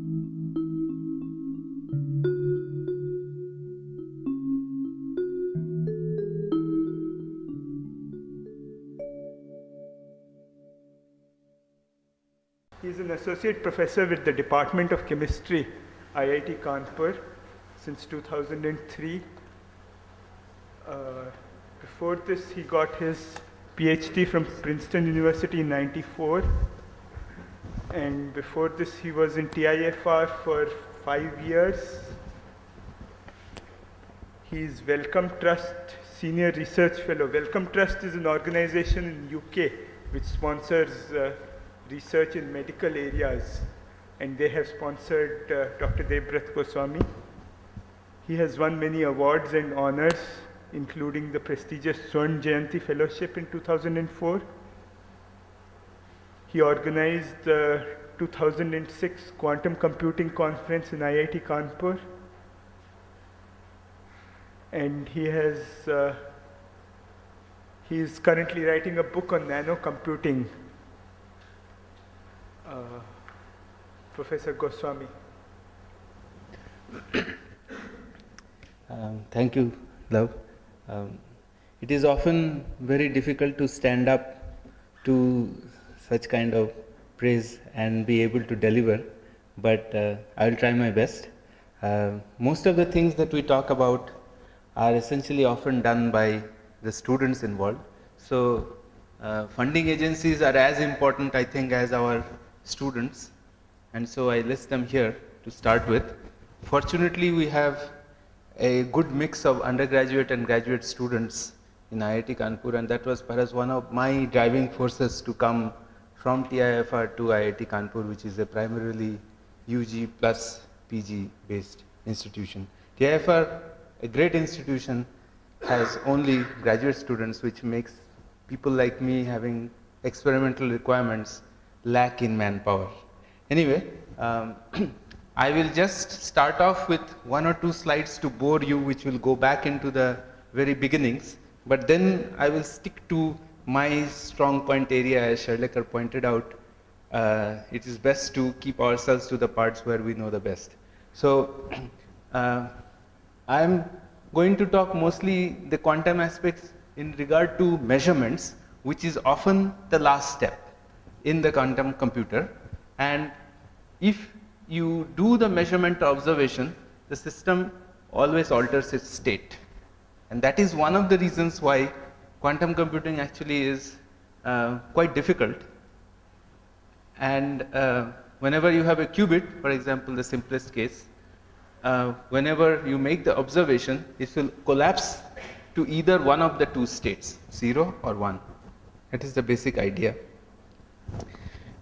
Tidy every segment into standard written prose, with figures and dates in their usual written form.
He's an associate professor with the Department of Chemistry, IIT Kanpur, since 2003. Before this, he got his PhD from Princeton University in '94. And before this, he was in TIFR for 5 years. He's Wellcome Trust Senior Research Fellow. Wellcome Trust is an organization in UK which sponsors research in medical areas, and they have sponsored Dr. Devbrat Goswami. He has won many awards and honors, including the prestigious Swarn Jayanti Fellowship in 2004. He organized the 2006 Quantum Computing Conference in IIT Kanpur, and he is currently writing a book on nano computing. Professor Goswami. Thank you, Love. It is often very difficult to stand up to such kind of praise and be able to deliver, but I will try my best. Most of the things that we talk about are essentially often done by the students involved. So funding agencies are as important, I think, as our students, and so I list them here to start with. Fortunately, we have a good mix of undergraduate and graduate students in IIT Kanpur, and that was perhaps one of my driving forces to come from TIFR to IIT Kanpur, which is a primarily UG plus PG based institution. TIFR, a great institution, has only graduate students, which makes people like me having experimental requirements lack in manpower. Anyway, I will just start off with 1 or 2 slides to bore you, which will go back into the very beginnings, but then I will stick to my strong point area. As Sharlekar pointed out, it is best to keep ourselves to the parts where we know the best. So I am going to talk mostly the quantum aspects in regard to measurements, which is often the last step in the quantum computer. And if you do the measurement observation, the system always alters its state. And that is one of the reasons why quantum computing actually is quite difficult. And whenever you have a qubit, for example, the simplest case, whenever you make the observation, it will collapse to either one of the 2 states, 0 or 1. That is the basic idea.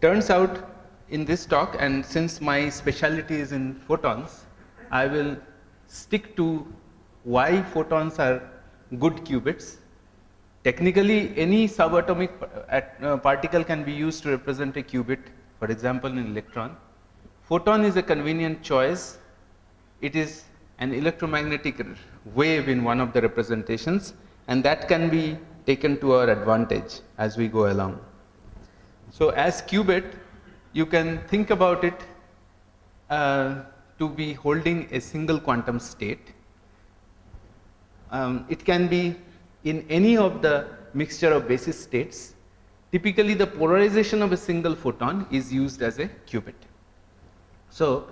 Turns out, in this talk, and since my specialty is in photons, I will stick to why photons are good qubits. Technically, any subatomic particle can be used to represent a qubit, for example, an electron. Photon is a convenient choice. It is an electromagnetic wave in one of the representations, and that can be taken to our advantage as we go along. So as qubit, you can think about it to be holding a single quantum state. It can be in any of the mixture of basis states. Typically, the polarization of a single photon is used as a qubit. So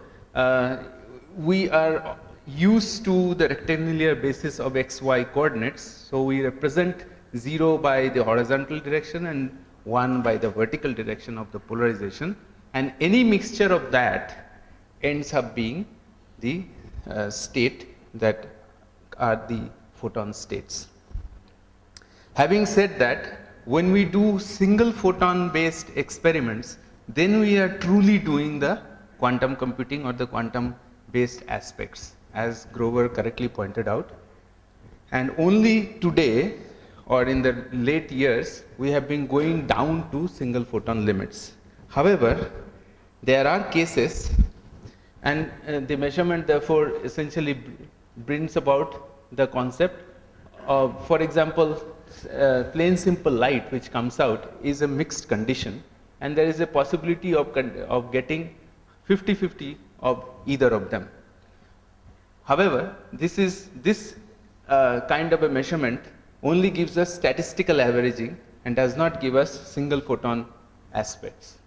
we are used to the rectangular basis of xy coordinates. So we represent 0 by the horizontal direction and 1 by the vertical direction of the polarization, and any mixture of that ends up being the state that are the photon states. Having said that, when we do single photon based experiments, then we are truly doing the quantum computing or the quantum based aspects, as Grover correctly pointed out. And only today, or in the late years, we have been going down to single photon limits. However, there are cases, and the measurement therefore essentially brings about the concept of, for example, plain simple light which comes out is a mixed condition, and there is a possibility of getting 50-50 of either of them. However, this kind of a measurement only gives us statistical averaging and does not give us single photon aspects.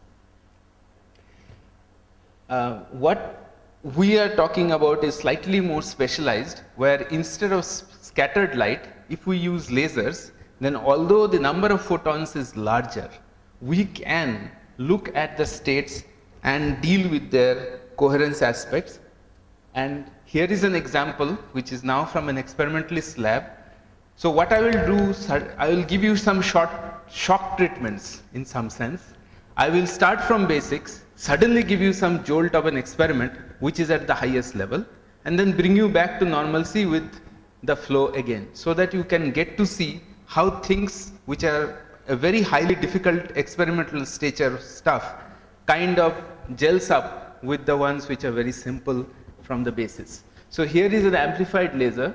What we are talking about is slightly more specialized, where instead of scattered light, if we use lasers, then although the number of photons is larger, we can look at the states and deal with their coherence aspects. And here is an example which is now from an experimentalist lab. So what I will do, I will give you some short shock treatments in some sense. I will start from basics, suddenly give you some jolt of an experiment which is at the highest level, and then bring you back to normalcy with the flow again, so that you can get to see how things which are a very highly difficult experimental stature stuff kind of gels up with the ones which are very simple from the basis. So here is an amplified laser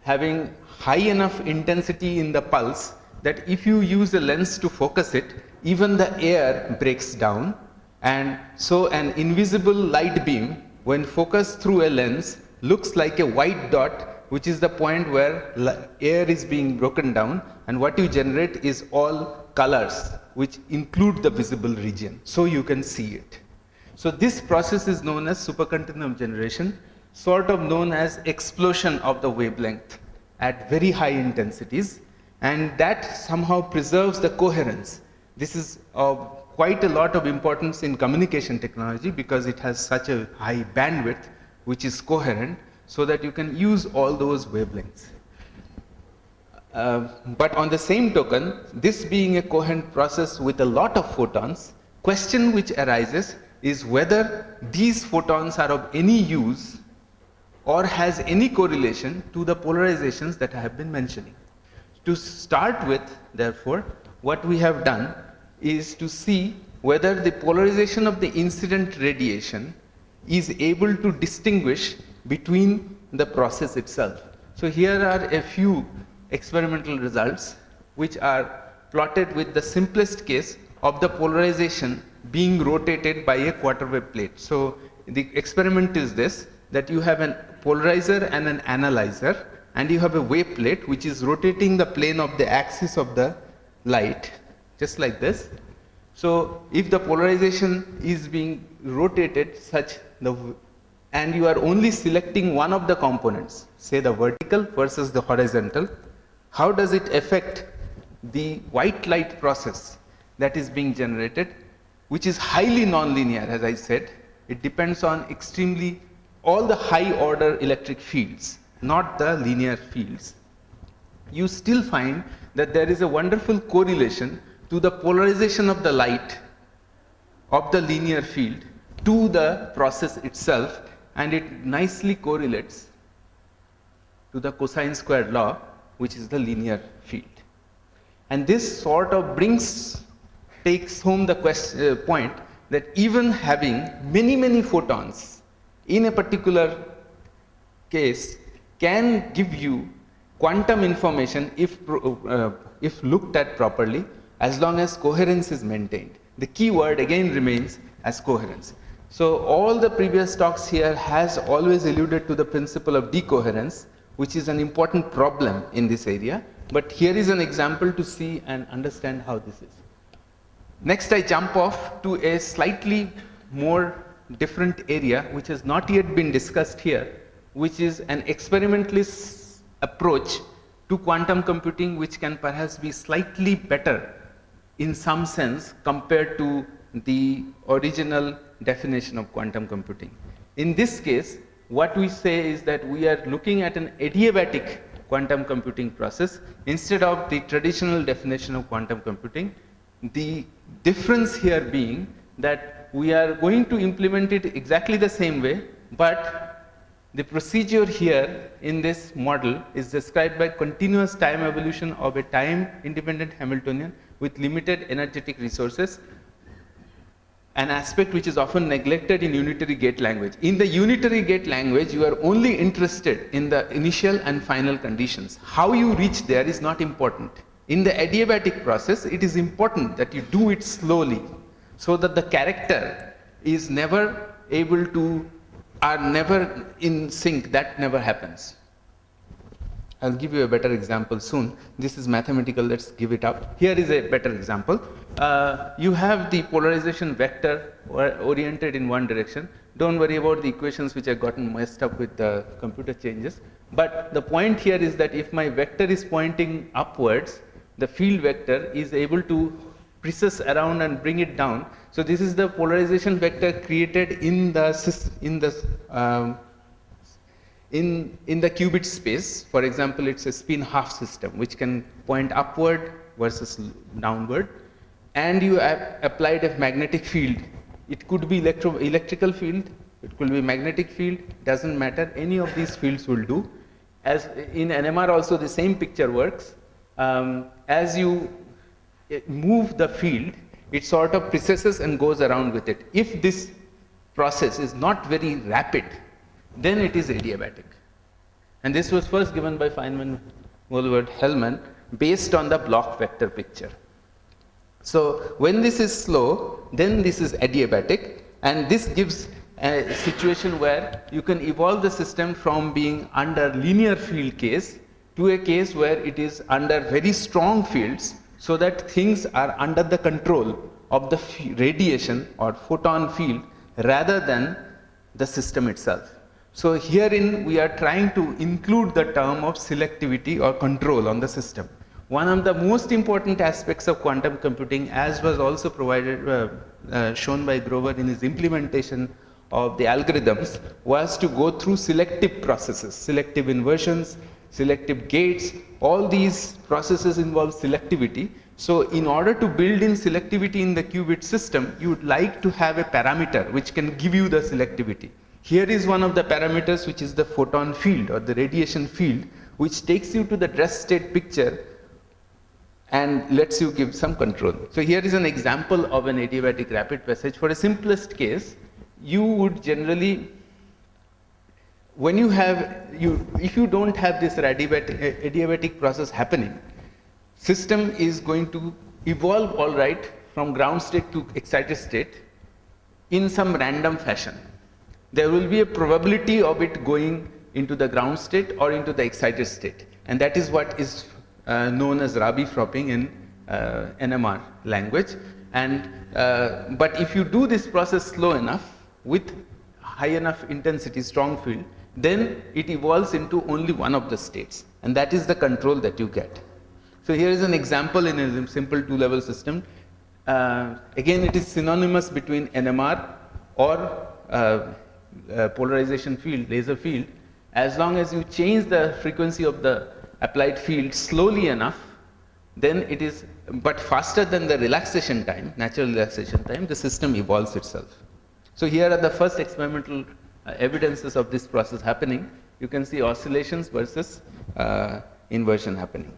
having high enough intensity in the pulse that if you use a lens to focus it, even the air breaks down, and so an invisible light beam, when focused through a lens, looks like a white dot, which is the point where air is being broken down, and what you generate is all colors which include the visible region, so you can see it. So this process is known as supercontinuum generation, sort of known as explosion of the wavelength at very high intensities, and that somehow preserves the coherence. This is of quite a lot of importance in communication technology because it has such a high bandwidth which is coherent, so that you can use all those wavelengths. But on the same token, this being a coherent process with a lot of photons, question which arises is whether these photons are of any use or has any correlation to the polarizations that I have been mentioning. To start with, therefore, what we have done is to see whether the polarization of the incident radiation is able to distinguish between the process itself. So here are a few experimental results which are plotted with the simplest case of the polarization being rotated by a quarter wave plate. So the experiment is this, that you have a polarizer and an analyzer, and you have a wave plate which is rotating the plane of the axis of the light, just like this. So if the polarization is being rotated such and you are only selecting one of the components, say the vertical versus the horizontal, how does it affect the white light process that is being generated, which is highly nonlinear, as I said. It depends on extremely all the high order electric fields, not the linear fields. You still find that there is a wonderful correlation to the polarization of the light of the linear field to the process itself, and it nicely correlates to the cosine squared law, which is the linear field. And this sort of takes home the point that even having many photons in a particular case can give you quantum information if looked at properly, as long as coherence is maintained. The key word again remains as coherence. So all the previous talks here has always alluded to the principle of decoherence, which is an important problem in this area. But here is an example to see and understand how this is. Next, I jump off to a slightly more different area, which has not yet been discussed here, which is an experimentalist approach to quantum computing, which can perhaps be slightly better in some sense compared to the original definition of quantum computing. In this case, what we say is that we are looking at an adiabatic quantum computing process instead of the traditional definition of quantum computing. The difference here being that we are going to implement it exactly the same way, but the procedure here in this model is described by continuous time evolution of a time independent Hamiltonian with limited energetic resources, an aspect which is often neglected in unitary gate language. In the unitary gate language, you are only interested in the initial and final conditions. How you reach there is not important. In the adiabatic process, it is important that you do it slowly, so that the character is never able to, are never in sync, that never happens. I'll give you a better example soon. This is mathematical, let's give it up. Here is a better example. You have the polarization vector oriented in one direction. Don't worry about the equations which have gotten messed up with the computer changes. But the point here is that if my vector is pointing upwards, the field vector is able to precess around and bring it down. So this is the polarization vector created in the qubit space. For example, it's a spin half system which can point upward versus downward, and you have applied a magnetic field. It could be electrical field, it could be magnetic field, doesn't matter, any of these fields will do. As in NMR also the same picture works. As you move the field, it sort of precesses and goes around with it. If this process is not very rapid, then it is adiabatic. And this was first given by Feynman, Wohlford, Hellman, based on the block vector picture. So when this is slow, then this is adiabatic, and this gives a situation where you can evolve the system from being under linear field case to a case where it is under very strong fields, so that things are under the control of the radiation or photon field rather than the system itself. So herein we are trying to include the term of selectivity or control on the system. One of the most important aspects of quantum computing, as was also shown by Grover in his implementation of the algorithms, was to go through selective processes, selective inversions, selective gates. All these processes involve selectivity. So in order to build in selectivity in the qubit system, you would like to have a parameter which can give you the selectivity. Here is one of the parameters, which is the photon field or the radiation field, which takes you to the rest state picture and lets you give some control. So here is an example of an adiabatic rapid passage. For a simplest case, you would generally, when you have, if you don't have this adiabatic process happening, system is going to evolve all right from ground state to excited state in some random fashion. There will be a probability of it going into the ground state or into the excited state, and that is what is known as Rabi fropping in NMR language. And but if you do this process slow enough with high enough intensity, strong field, then it evolves into only one of the states, and that is the control that you get. So here is an example in a simple two-level system. Again, it is synonymous between NMR or polarization field, laser field. As long as you change the frequency of the applied field slowly enough, then it is, but faster than the relaxation time, natural relaxation time, the system evolves itself. So here are the first experimental evidences of this process happening. You can see oscillations versus inversion happening.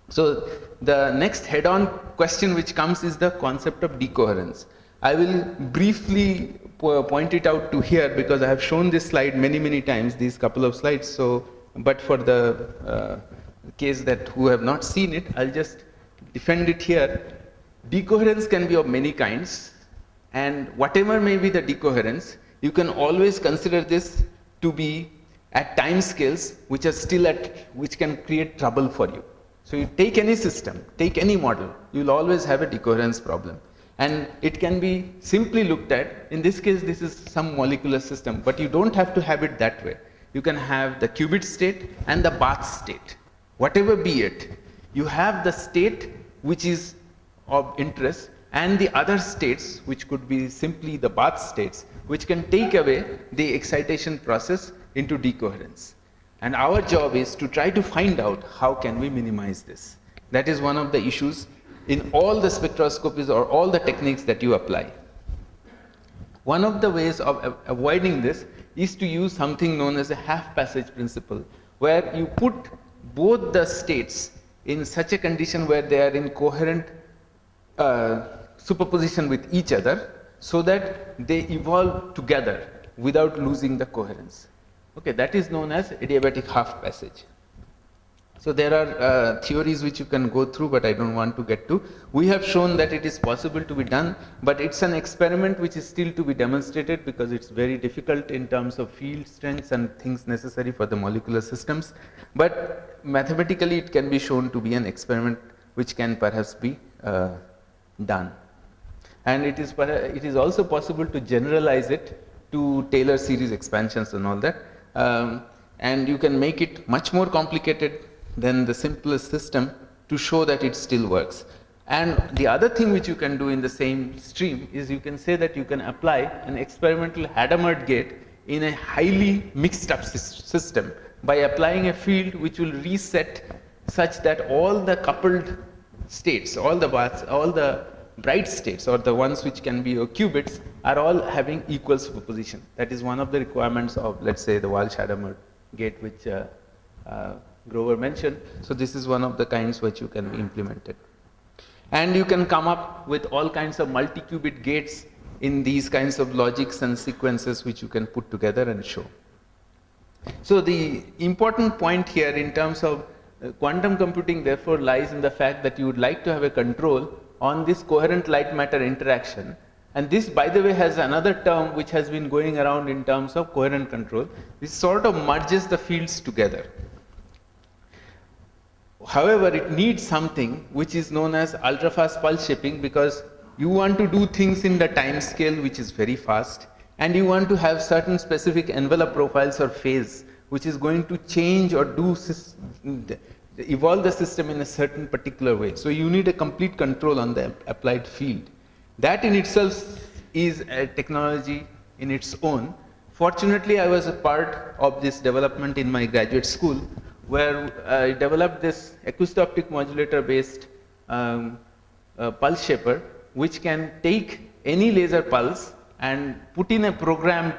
So the next head-on question which comes is the concept of decoherence. I will briefly point it out to here because I have shown this slide many times, these couple of slides. So, but for the case that who have not seen it, I'll just defend it here. Decoherence can be of many kinds, and whatever may be the decoherence, you can always consider this to be at time scales which are still which can create trouble for you. So you take any system, take any model, you will always have a decoherence problem. And it can be simply looked at, in this case this is some molecular system, but you don't have to have it that way. You can have the qubit state and the bath state. Whatever be it, you have the state which is of interest and the other states which could be simply the bath states, which can take away the excitation process into decoherence. And our job is to try to find out how can we minimize this. That is one of the issues in all the spectroscopies or all the techniques that you apply. One of the ways of avoiding this is to use something known as a half-passage principle, where you put both the states in such a condition where they are in coherent superposition with each other, so that they evolve together without losing the coherence. Okay, that is known as adiabatic half passage. So there are theories which you can go through, but I don't want to get to. We have shown that it is possible to be done, but it's an experiment which is still to be demonstrated because it's very difficult in terms of field strengths and things necessary for the molecular systems. But mathematically it can be shown to be an experiment which can perhaps be done. And it is also possible to generalize it to Taylor series expansions and all that. And you can make it much more complicated than the simplest system to show that it still works. And the other thing which you can do in the same stream is you can say that you can apply an experimental Hadamard gate in a highly mixed up system by applying a field which will reset such that all the coupled states, all the bright states or the ones which can be qubits are all having equal superposition. That is one of the requirements of, let's say, the Walsh-Hadamard gate which Grover mentioned. So this is one of the kinds which you can implement it. And you can come up with all kinds of multi-qubit gates in these kinds of logics and sequences which you can put together and show. So the important point here in terms of quantum computing therefore lies in the fact that you would like to have a control on this coherent light matter interaction. And this, by the way, has another term which has been going around in terms of coherent control. This sort of merges the fields together. However, it needs something which is known as ultra-fast pulse shaping, because you want to do things in the time scale which is very fast, and you want to have certain specific envelope profiles or phase which is going to change or evolve the system in a certain particular way. So you need a complete control on the applied field. That in itself is a technology in its own. Fortunately, I was a part of this development in my graduate school, where I developed this acoustic modulator based pulse shaper, which can take any laser pulse and put in a programmed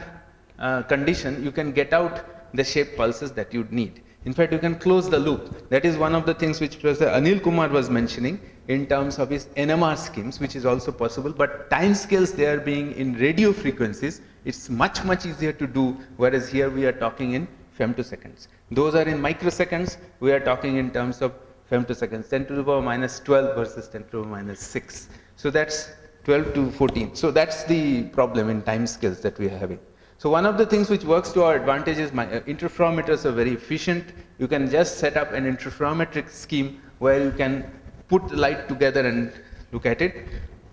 condition. You can get out the shape pulses that you need. In fact, you can close the loop. That is one of the things which Professor Anil Kumar was mentioning in terms of his NMR schemes, which is also possible. But time scales there being in radio frequencies, it's much, much easier to do, whereas here we are talking in femtoseconds. Those are in microseconds. We are talking in terms of femtoseconds, 10 to the power minus 12 versus 10 to the power minus 6. So that's 12 to 14. So that's the problem in time scales that we are having. So one of the things which works to our advantage is interferometers are very efficient. You can just set up an interferometric scheme where you can put the light together and look at it.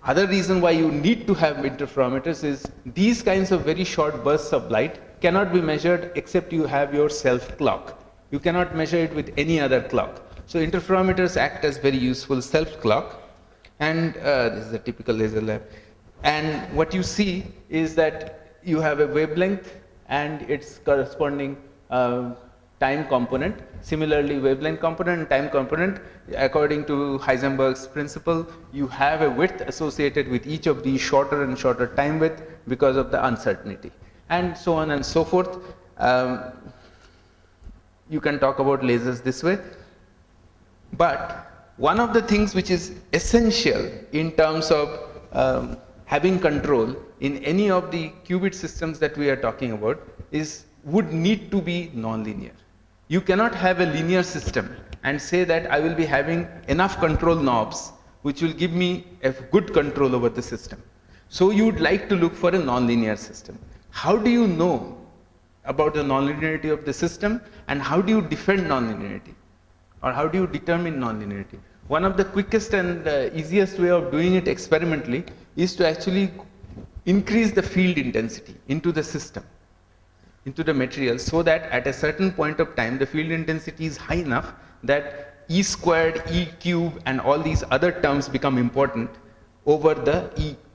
Other reason why you need to have interferometers is these kinds of very short bursts of light cannot be measured except you have your self clock. You cannot measure it with any other clock. So interferometers act as very useful self clock. And this is a typical laser lab. And what you see is that you have a wavelength and its corresponding time component. Similarly, wavelength component and time component, according to Heisenberg's principle, you have a width associated with each of these shorter and shorter time width because of the uncertainty, and so on and so forth. You can talk about lasers this way. But one of the things which is essential in terms of having control in any of the qubit systems that we are talking about would need to be nonlinear. You cannot have a linear system and say that I will be having enough control knobs which will give me a good control over the system. So you would like to look for a nonlinear system. How do you know about the nonlinearity of the system, and how do you defend nonlinearity, or how do you determine nonlinearity? One of the quickest and easiest way of doing it experimentally is to actually increase the field intensity into the system, into the material, so that at a certain point of time the field intensity is high enough that E squared, E cube and all these other terms become important over the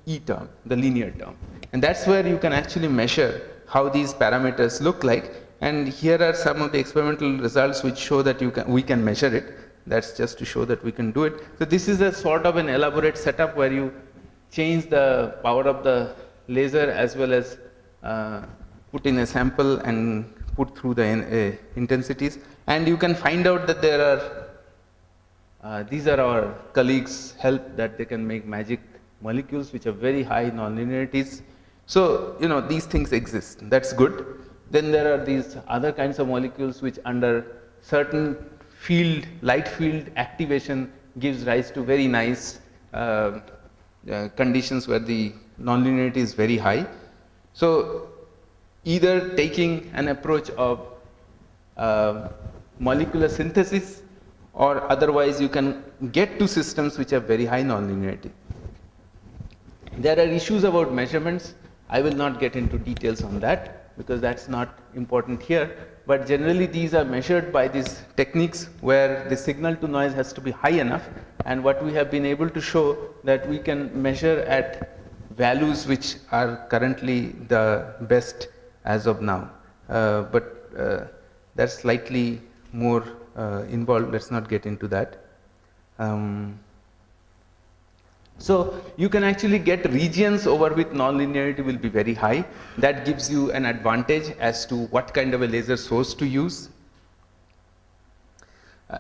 E term, the linear term. And that's where you can actually measure how these parameters look like. And here are some of the experimental results which show that we can measure it. That's just to show that we can do it. So this is a sort of an elaborate setup where you change the power of the laser as well as put in a sample and put through the intensities. And you can find out that there are, these are our colleagues' help, that they can make magic molecules which are very high nonlinearities. So, you know, these things exist. That's good. Then there are these other kinds of molecules which under certain light field activation gives rise to very nice conditions where the nonlinearity is very high. So either taking an approach of molecular synthesis, or otherwise you can get to systems which have very high nonlinearity. There are issues about measurements. I will not get into details on that because that's not important here, but generally these are measured by these techniques where the signal to noise has to be high enough, and what we have been able to show that we can measure at values which are currently the best as of now, but that's slightly more involved. Let's not get into that. So you can actually get regions over which nonlinearity will be very high. That gives you an advantage as to what kind of a laser source to use.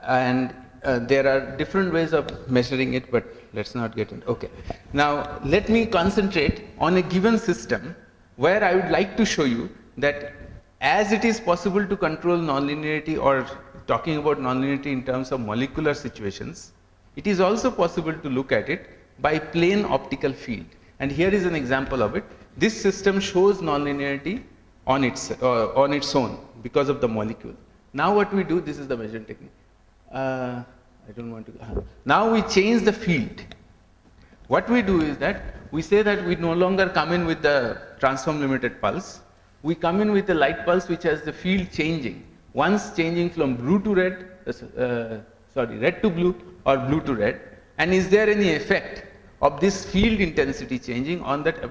And there are different ways of measuring it, but let's not get into. Okay. Now let me concentrate on a given system where I would like to show you that as it is possible to control nonlinearity, or talking about nonlinearity in terms of molecular situations, it is also possible to look at it by plane optical field. And here is an example of it. This system shows nonlinearity on its own because of the molecule. Now what we do, this is the measuring technique. I don't want to. Now we change the field. What we do is that we say that we no longer come in with the transform limited pulse. We come in with a light pulse which has the field changing. Once changing from blue to red, red to blue or blue to red. And is there any effect of this field intensity changing on that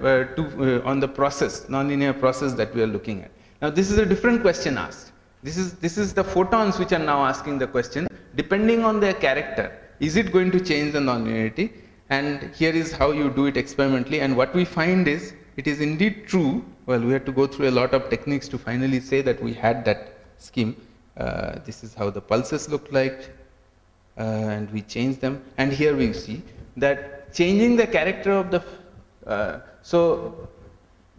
on the process, nonlinear process that we are looking at? Now this is a different question asked. This is the photons which are now asking the question, depending on their character, is it going to change the nonlinearity? And here is how you do it experimentally, and what we find is, it is indeed true. Well, we had to go through a lot of techniques to finally say that we had that scheme. This is how the pulses look like, and we change them, and here we see that changing the character of the, so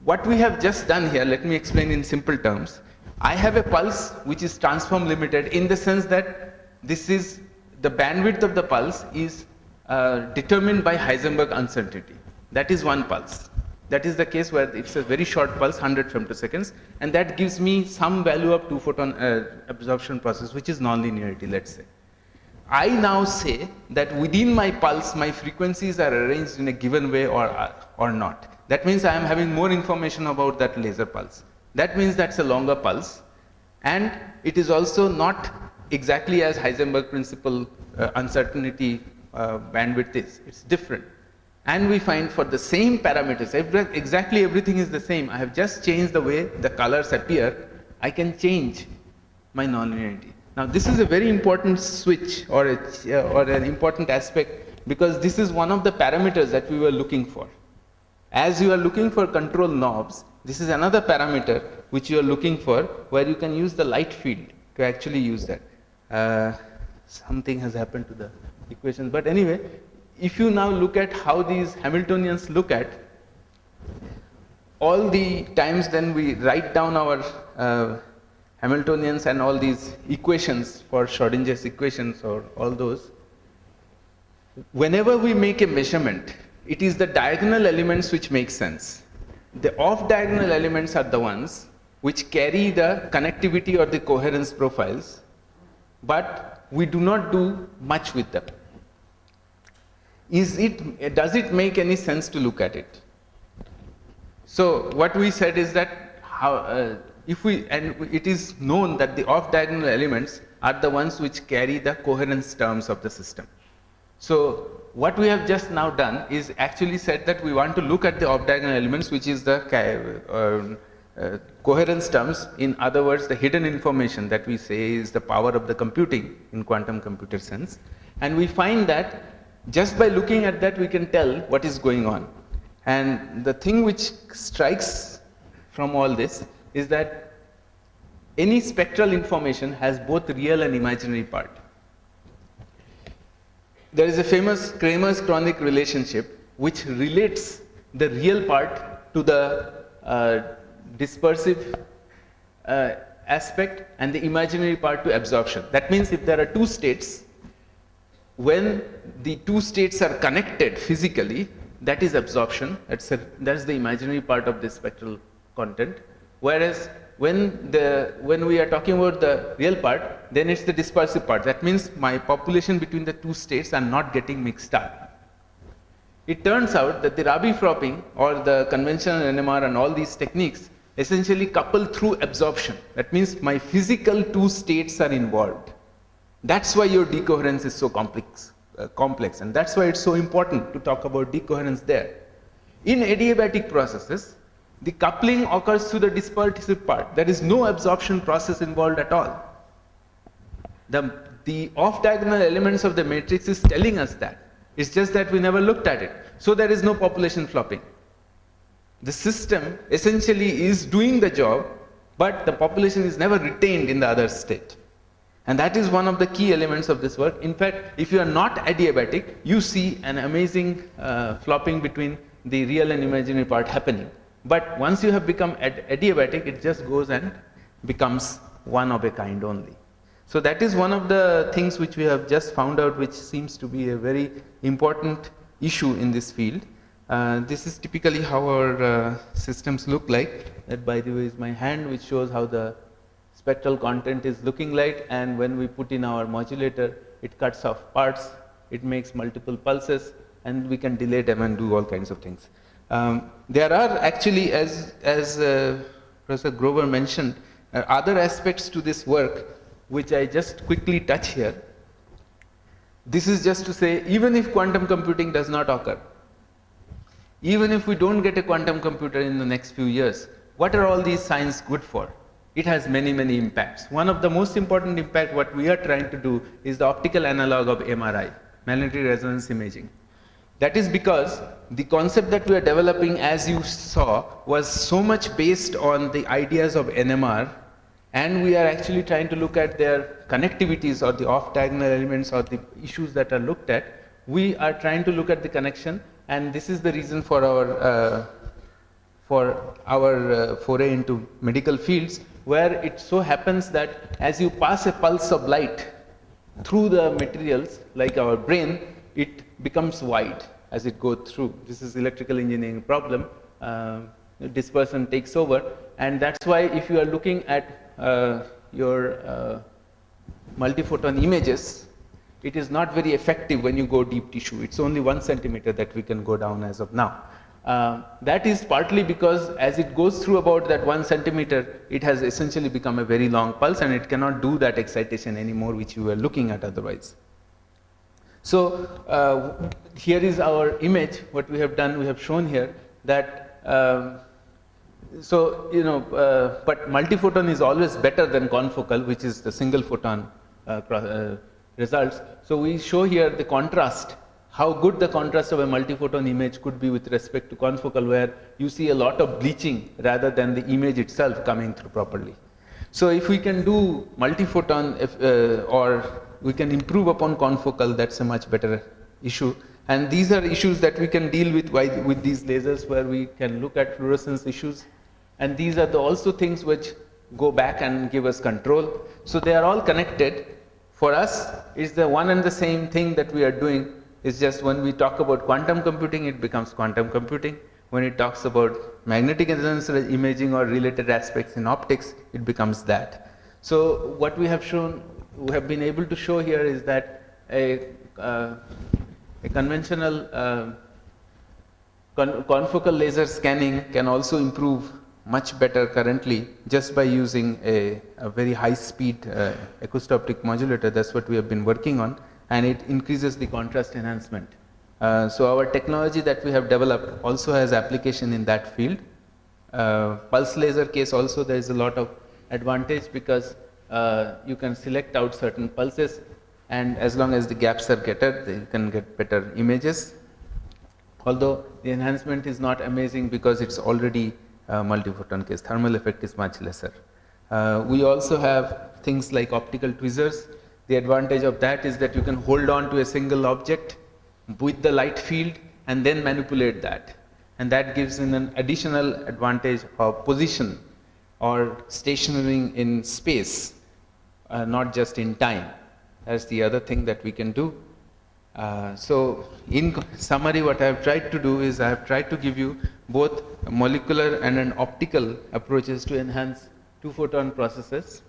what we have just done here, let me explain in simple terms. I have a pulse which is transform limited in the sense that this is, the bandwidth of the pulse is determined by Heisenberg uncertainty. That is one pulse. That is the case where it's a very short pulse, 100 femtoseconds, and that gives me some value of 2 photon absorption process, which is nonlinearity, let's say. I now say that within my pulse, my frequencies are arranged in a given way or not. That means I am having more information about that laser pulse. That means that's a longer pulse, and it is also not exactly as Heisenberg principle uncertainty bandwidth is. It's different. And we find for the same parameters, exactly everything is the same. I have just changed the way the colors appear. I can change my nonlinearity. Now this is a very important switch, or an important aspect, because this is one of the parameters that we were looking for. As you are looking for control knobs, this is another parameter which you are looking for, where you can use the light field to actually use that. Something has happened to the equations, but anyway, if you now look at how these Hamiltonians look at all the times, then we write down our Hamiltonians and all these equations for Schrodinger's equations or all those. Whenever we make a measurement, it is the diagonal elements which make sense. The off-diagonal elements are the ones which carry the connectivity or the coherence profiles, but we do not do much with them. Does it make any sense to look at it? So what we said is that it is known that the off-diagonal elements are the ones which carry the coherence terms of the system. So what we have just now done is actually said that we want to look at the off-diagonal elements, which is the coherence terms. In other words, the hidden information that we say is the power of the computing in quantum computer sense. And we find that just by looking at that, we can tell what is going on. And the thing which strikes from all this is that any spectral information has both real and imaginary part. There is a famous Kramers-Kronig relationship which relates the real part to the dispersive aspect and the imaginary part to absorption. That means if there are two states, when the two states are connected physically, that is absorption. That's the imaginary part of the spectral content. Whereas when we are talking about the real part, then it's the dispersive part. That means my population between the two states are not getting mixed up. It turns out that the Rabi fropping or the conventional NMR and all these techniques essentially couple through absorption. That means my physical two states are involved. That's why your decoherence is so complex, and that's why it's so important to talk about decoherence there. In adiabatic processes, the coupling occurs through the dispersive part. There is no absorption process involved at all. The off-diagonal elements of the matrix is telling us that. It's just that we never looked at it. So there is no population flopping. The system essentially is doing the job, but the population is never retained in the other state. And that is one of the key elements of this work. In fact, if you are not adiabatic, you see an amazing flopping between the real and imaginary part happening. But once you have become adiabatic, it just goes and becomes one of a kind only. So that is one of the things which we have just found out, which seems to be a very important issue in this field. This is typically how our systems look like. That, by the way, is my hand, which shows how the spectral content is looking like, and when we put in our modulator, it cuts off parts, it makes multiple pulses, and we can delay them and do all kinds of things. There are actually, as Professor Grover mentioned, other aspects to this work, which I just quickly touch here. This is just to say, even if quantum computing does not occur, even if we don't get a quantum computer in the next few years, what are all these science good for? It has many, many impacts. One of the most important impact what we are trying to do is the optical analog of MRI, magnetic resonance imaging. That is because the concept that we are developing, as you saw, was so much based on the ideas of NMR, and we are actually trying to look at their connectivities or the off-diagonal elements or the issues that are looked at. We are trying to look at the connection, and this is the reason for our foray into medical fields, where it so happens that as you pass a pulse of light through the materials, like our brain, it becomes wide as it goes through. This is electrical engineering problem. Dispersion takes over, and that's why if you are looking at your multiphoton images, it is not very effective when you go deep tissue. It's only 1 centimeter that we can go down as of now. That is partly because as it goes through about that 1 centimeter, it has essentially become a very long pulse, and it cannot do that excitation anymore which you were looking at otherwise. So here is our image. What we have done, we have shown here that but multiphoton is always better than confocal, which is the single photon results. So we show here the contrast, how good the contrast of a multiphoton image could be with respect to confocal, where you see a lot of bleaching rather than the image itself coming through properly. So if we can do multiphoton or we can improve upon confocal, that's a much better issue. And these are issues that we can deal with these lasers, where we can look at fluorescence issues. And these are also things which go back and give us control. So they are all connected. For us, it's the one and the same thing that we are doing. It's just when we talk about quantum computing, it becomes quantum computing. When it talks about magnetic resonance imaging or related aspects in optics, it becomes that. So what we have shown, we have been able to show here is that a conventional confocal laser scanning can also improve much better currently just by using a very high speed acoustic modulator. That's what we have been working on, and it increases the contrast enhancement. So our technology that we have developed also has application in that field. Pulse laser case also there is a lot of advantage, because you can select out certain pulses, and as long as the gaps are gathered, you can get better images. Although the enhancement is not amazing because it's already multiphoton case, thermal effect is much lesser. We also have things like optical tweezers. The advantage of that is that you can hold on to a single object with the light field and then manipulate that, and that gives in an additional advantage of position. or stationary in space, not just in time. That's the other thing that we can do. So in summary, what I have tried to do is I have tried to give you both molecular and an optical approaches to enhance two-photon processes.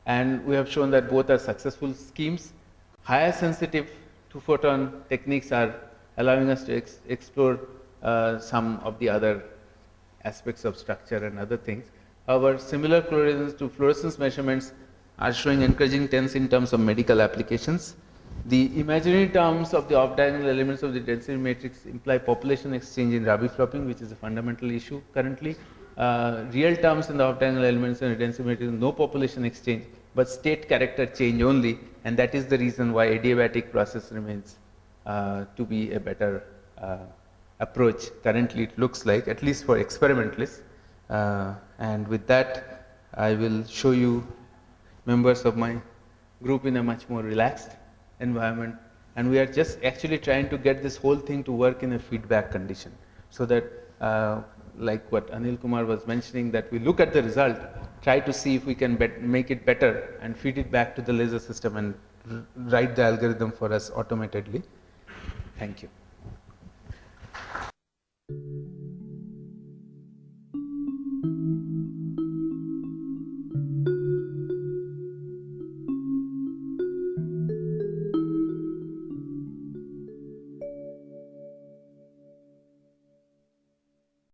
And we have shown that both are successful schemes. Higher sensitive two-photon techniques are allowing us to explore some of the other aspects of structure and other things. However, similar correlations to fluorescence measurements are showing encouraging trends in terms of medical applications. The imaginary terms of the off-diagonal elements of the density matrix imply population exchange in Rabi flopping, which is a fundamental issue currently. Real terms in the off-diagonal elements in the density matrix, no population exchange, but state character change only, and that is the reason why adiabatic process remains to be a better approach. Currently it looks like, at least for experimentalists. And with that, I will show you members of my group in a much more relaxed environment, and we are just actually trying to get this whole thing to work in a feedback condition, so that like what Anil Kumar was mentioning, that we look at the result, try to see if we can make it better and feed it back to the laser system and write the algorithm for us automatedly. Thank you.